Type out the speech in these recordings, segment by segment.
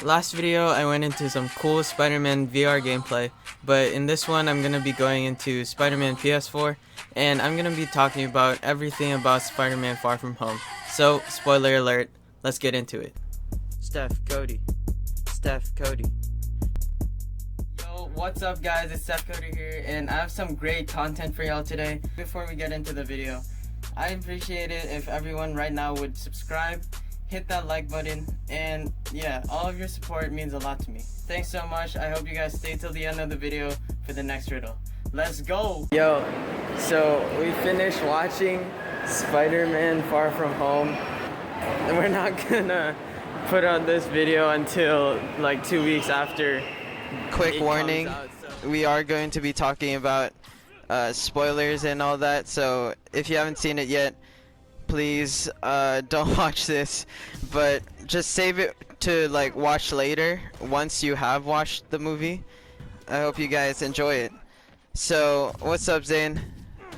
Last video I went into some cool Spider-Man VR gameplay, but in this one I'm going to be going into Spiderman PS4, and I'm going to be talking about everything about Spiderman Far From Home. So, spoiler alert, let's get into it. Steph, Cody. Yo, what's up guys, it's Steph Cody here, and I have some great content for y'all today. Before we get into the video, I appreciate it if everyone right now would subscribe, hit that like button, and yeah, all of your support means a lot to me. Thanks so much. I hope you guys stay till the end of the video for the next riddle. Let's go! Yo, so we finished watching Spider-Man Far From Home, and we're not gonna put out this video until like 2 weeks after. Quick warning, we are going to be talking about spoilers and all that, so if you haven't seen it yet, please don't watch this, but just save it to like watch later once you have watched the movie. I hope you guys enjoy it. So what's up, Zane?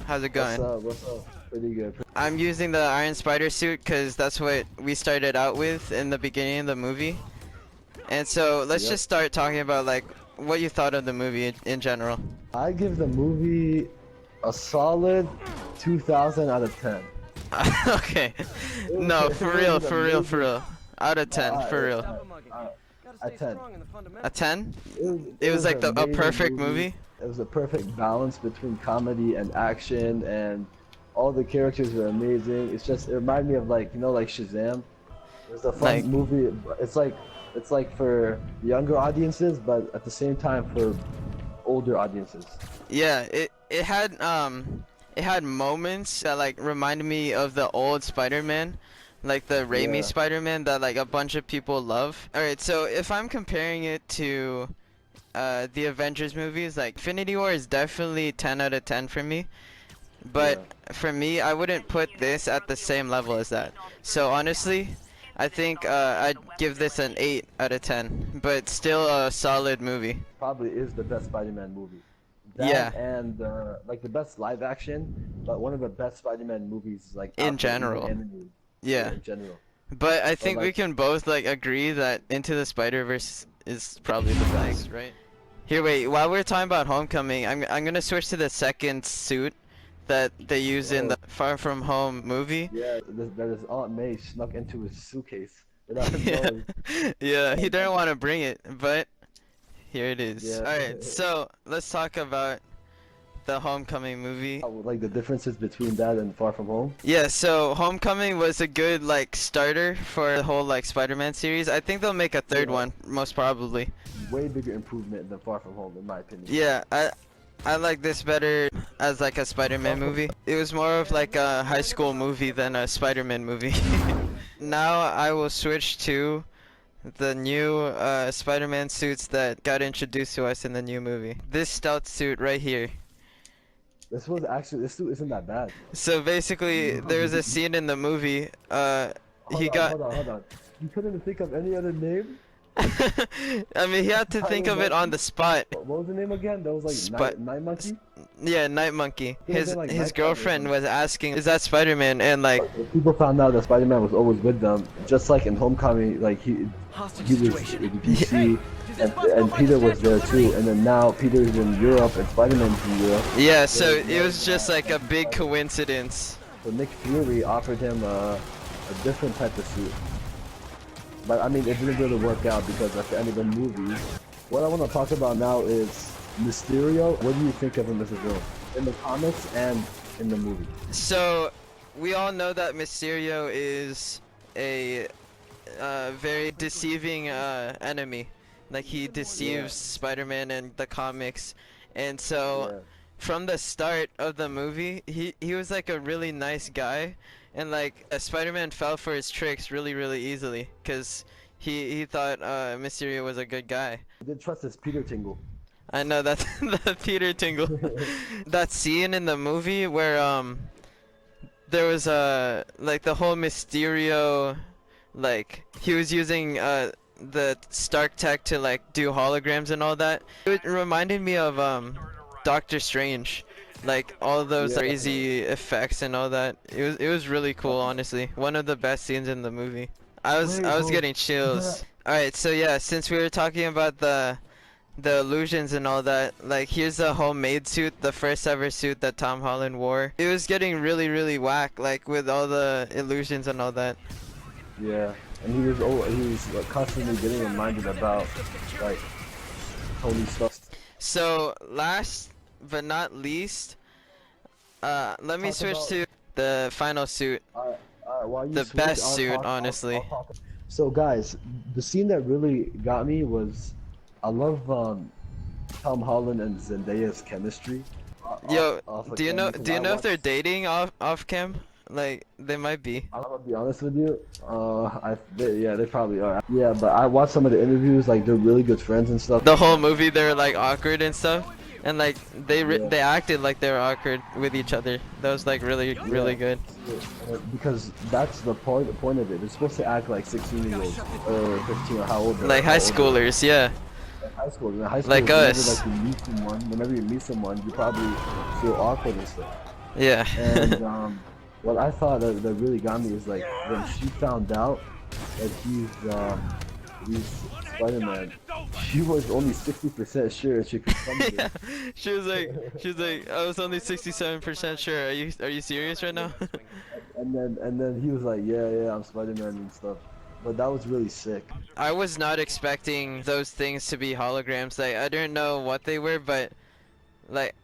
How's it going? What's up? Pretty good. I'm using the Iron Spider suit because that's what we started out with in the beginning of the movie. And so let's just start talking about like what you thought of the movie in general. I give the movie a solid 2,000 out of 10. Okay. No, for real. Out of 10, for real. A 10. A 10? It was like a perfect movie? It was a perfect balance between comedy and action, and all the characters were amazing. It's just, it reminded me of like, you know, like Shazam. It was a fun movie. It's like for younger audiences, but at the same time for older audiences. Yeah, it had moments that like reminded me of the old Spider-Man, like the Raimi Spider-Man that like a bunch of people love. Alright, so if I'm comparing it to the Avengers movies, like Infinity War is definitely 10 out of 10 for me. But for me, I wouldn't put this at the same level as that. So honestly, I think I'd give this an 8 out of 10, but still a solid movie. Probably is the best Spider-Man movie. That and like the best live action, but one of the best Spider-Man movies like in general. Yeah, in general. But I think we can both like agree that Into the Spider-Verse is probably the best, right? Here, wait. While we're talking about Homecoming, I'm gonna switch to the second suit that they use in the Far From Home movie. Yeah, that is Aunt May snuck into his suitcase without him knowing. Yeah, he didn't want to bring it, but here it is. Yeah. Alright, so let's talk about the Homecoming movie. Like the differences between that and Far From Home? Yeah, so Homecoming was a good like starter for the whole like Spider-Man series. I think they'll make a third one, most probably. Way bigger improvement than Far From Home, in my opinion. Yeah, I like this better as like a Spider-Man movie. It was more of like a high school movie than a Spider-Man movie. Now I will switch to the new Spider-Man suits that got introduced to us in the new movie. This stealth suit right here. This suit isn't that bad. So basically, there's a scene in the movie. Hold on. You couldn't think of any other name? I mean, he had to think of it on the spot. What was the name again? That was like Night Monkey? Yeah, Night Monkey. His girlfriend was asking, "Is that Spider-Man?" And like, people found out that Spider-Man was always with them, just like in Homecoming. Like he was in DC, and Peter was there too. And then now Peter's in Europe and Spider-Man's in Europe. Yeah, so it was just like a big coincidence. So Nick Fury offered him a different type of suit. But I mean, it didn't really work out because at the end of the movie, what I want to talk about now is Mysterio. What do you think of him as a villain in the comics and in the movie? So, we all know that Mysterio is a very deceiving enemy. Like he deceives Spider-Man in the comics, and so from the start of the movie, he was like a really nice guy. And like Spider-Man fell for his tricks really easily because he thought Mysterio was a good guy. I did trust his Peter Tingle. I know, that's the Peter Tingle. That scene in the movie where there was like the whole Mysterio, like he was using the Stark tech to like do holograms and all that. It reminded me of Doctor Strange. Like all those crazy effects and all that. It was really cool, honestly. One of the best scenes in the movie. I was getting chills. Alright, so yeah, since we were talking about the illusions and all that, like here's the homemade suit, the first ever suit that Tom Holland wore. It was getting really, really whack, like with all the illusions and all that. Yeah, and he was like, constantly getting reminded about like Tony Stark. So last but not least, let me switch to the final suit. While you The switch, best I'll suit, talk- honestly. I'll talk. So guys, the scene that really got me was, I love Tom Holland and Zendaya's chemistry. Yo, Off do you cam, know because do you I know if they're watched- dating off cam? Like they might be. I'm gonna be honest with you. They probably are. Yeah, but I watched some of the interviews. Like they're really good friends and stuff. The whole movie they're like awkward and stuff, and like Yeah. they acted like they were awkward with each other. That was like really good. Because that's the point of it. They're supposed to act like 16-year-olds or 15 or how old they're. Like high how old schoolers, yeah. they're. High school. In high school, Like us. Whenever you meet someone, you probably feel awkward and stuff. Yeah. And what I thought that really got me is like when she found out that he's Spider-Man, she was only 60% sure she could come to Yeah. She was like, I was only 67% sure. Are you serious right now? and then he was like, yeah, I'm Spider-Man and stuff. But that was really sick. I was not expecting those things to be holograms. Like I didn't know what they were, but like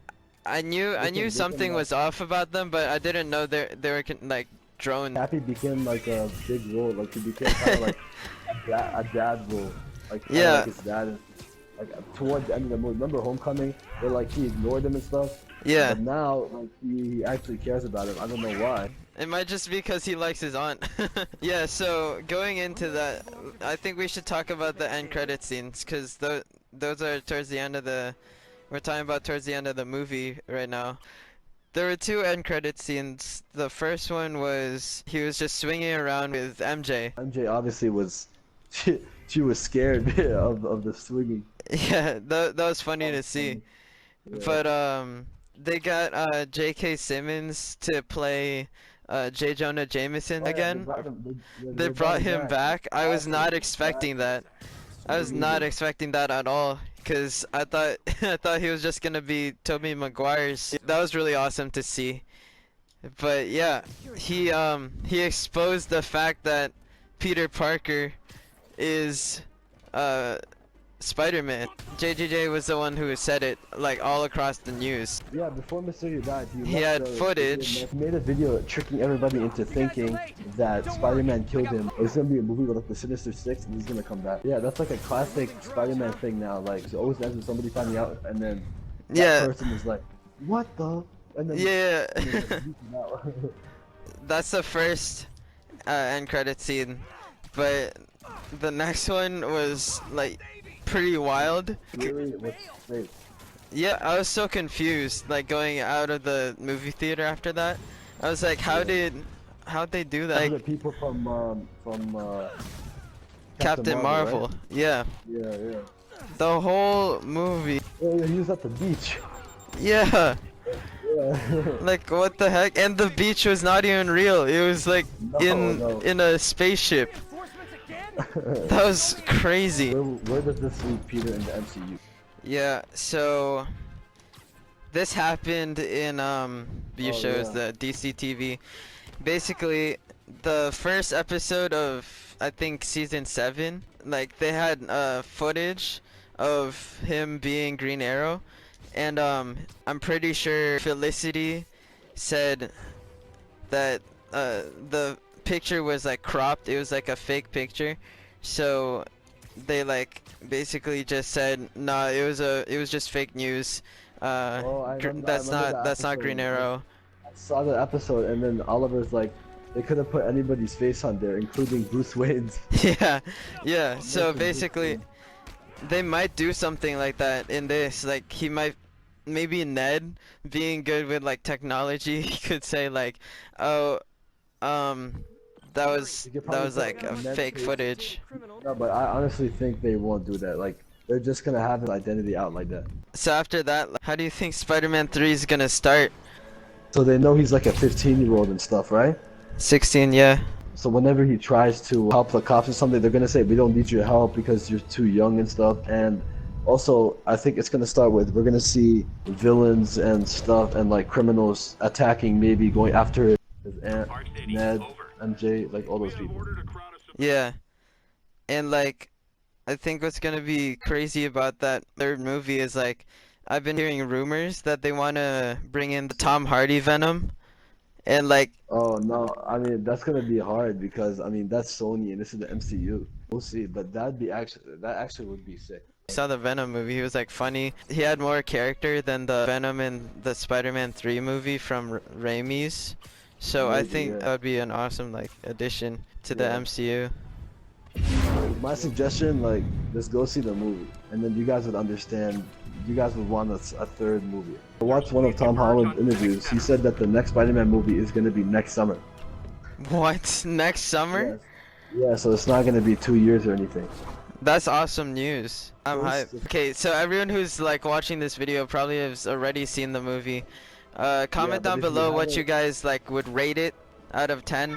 I knew something was off about them, but I didn't know they were like drone. Happy became like a big role, like he became kind of like a dad role, like kinda Yeah. like his dad. Like toward the end of the movie, remember Homecoming, where like he ignored him and stuff. Yeah. But now like he actually cares about him. I don't know why. It might just be because he likes his aunt. Yeah. So going into that, I think we should talk about the end credit scenes, because those are towards the end of the. We're talking about towards the end of the movie right now. There were two end credit scenes. The first one was he was just swinging around with MJ. MJ obviously was, she was scared of the swinging. Yeah, that was funny to see. Yeah. But they got J.K. Simmons to play J. Jonah Jameson Oh, yeah, again. they They brought him back. I was not expecting that. I was not expecting that at all, because I thought he was just gonna be Tobey Maguire's. That was really awesome to see. But yeah, he exposed the fact that Peter Parker is Spider-Man. JJJ was the one who said it, like all across the news. Yeah, before Mysterio died, He had footage. He made a video tricking everybody into thinking that Spider-Man killed him. It's gonna be a movie with like the Sinister Six, and he's gonna come back. Yeah, that's like a classic Spider-Man thing now. Like, it always ends with somebody finding out, and then that person is like, "What the?" And then Yeah. out. That's the first end credit scene, but the next one was like pretty wild. Really? What's great? Yeah, I was so confused, like going out of the movie theater after that. I was like, how'd they do that? The Like, people from Captain Marvel. right? Yeah, Yeah. the whole movie. Yeah, he was at the beach. Yeah, Yeah. like what the heck? And the beach was not even real. It was like No. in a spaceship. That was crazy. Where does this leave Peter in the MCU? Yeah, so this happened in view shows, yeah. the DC TV. Basically, the first episode of I think season 7, like they had footage of him being Green Arrow, and I'm pretty sure Felicity said that the picture was like cropped. It was like a fake picture, so they like basically just said, nah, it was just fake news. That's not Green Arrow. I saw the episode, and then Oliver's like, they could have put anybody's face on there, including Bruce Wayne's. Yeah. So basically, they might do something like that in this. Like he might, maybe Ned, being good with like technology, he could say like, oh, that was like a fake footage. No, but I honestly think they won't do that. Like, they're just gonna have his identity out like that. So after that, how do you think Spider-Man 3 is gonna start? So they know he's like a 15-year-old and stuff, right? 16, yeah. So whenever he tries to help the cops or something, they're gonna say, we don't need your help because you're too young and stuff. And also, I think it's gonna start with, we're gonna see villains and stuff and like criminals attacking, maybe going after his aunt, Ned, MJ, like all those people. Yeah, and like, I think what's gonna be crazy about that third movie is like, I've been hearing rumors that they want to bring in the Tom Hardy Venom, and like, Oh no, I mean that's gonna be hard because I mean that's Sony and this is the MCU. We'll see, but that actually would be sick. I saw the Venom movie. He was like funny. He had more character than the Venom in the Spider-Man 3 movie from Raimi's. So Maybe, I think yeah. that would be an awesome like addition to the Yeah. MCU. My suggestion, like, just go see the movie, and then you guys would understand. You guys would want a third movie. I watched one of Tom Holland's interviews. He said that the next Spider-Man movie is gonna be next summer. What? Next summer? Yes. Yeah, so it's not gonna be 2 years or anything. That's awesome news. I'm hyped. Yes. Okay, so everyone who's like watching this video probably has already seen the movie. Comment down below what you guys like would rate it out of 10.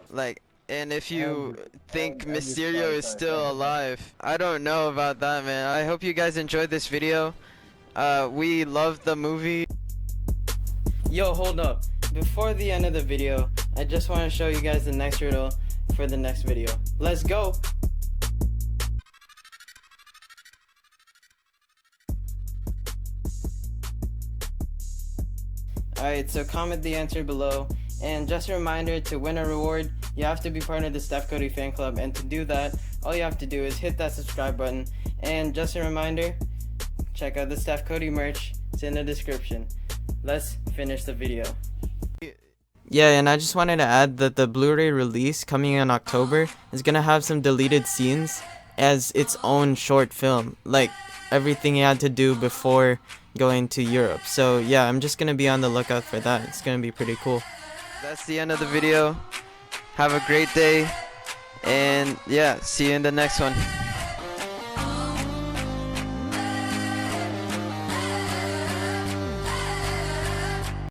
Like, and if you think Mysterio is still alive. I don't know about that, man. I hope you guys enjoyed this video. We loved the movie. Yo, hold up. Before the end of the video, I just want to show you guys the next riddle for the next video. Let's go! Alright, so comment the answer below. And just a reminder, to win a reward, you have to be part of the Steph Cody fan club. And to do that, all you have to do is hit that subscribe button. And just a reminder, check out the Steph Cody merch. It's in the description. Let's finish the video. Yeah, and I just wanted to add that the Blu-ray release coming in October is gonna have some deleted scenes as its own short film, like everything he had to do before going to Europe. So yeah, I'm just gonna be on the lookout for that. It's gonna be pretty cool. That's the end of the video. Have a great day, and yeah, see you in the next one.